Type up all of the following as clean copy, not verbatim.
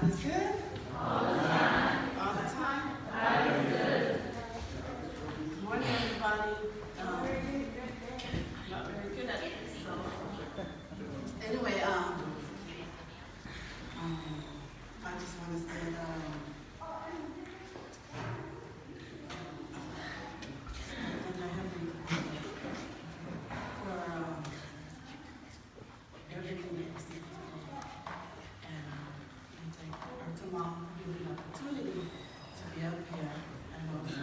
God is good. All the time. All the time. God is good. Good morning, everybody. I'm not very good at this, so anyway, I just want to say, thank our Heavenly Father for everything that we see today, and thank our mom for giving me the opportunity to be up here, and also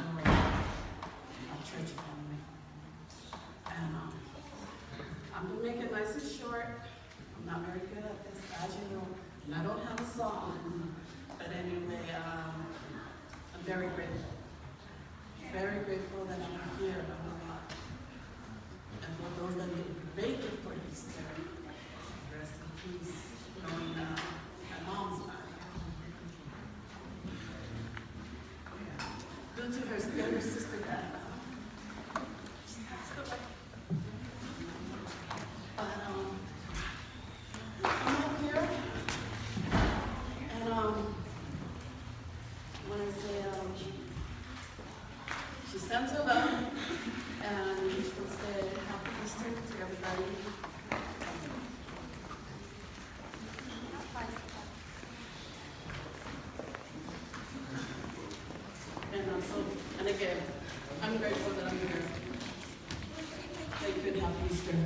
our church family. And I'm gonna make it nice and short. I'm not very good at this, as you know, and I don't have a song. But anyway, I'm very grateful. Very grateful that I'm here. And for those that didn't make it for Easter, rest in peace, knowing my mom's not here. Due to her younger sister that she passed away. But I'm up here, and when I say she sends her love, and she will say happy Easter to everybody. And again, I'm grateful that I'm here. Thank you and happy Easter.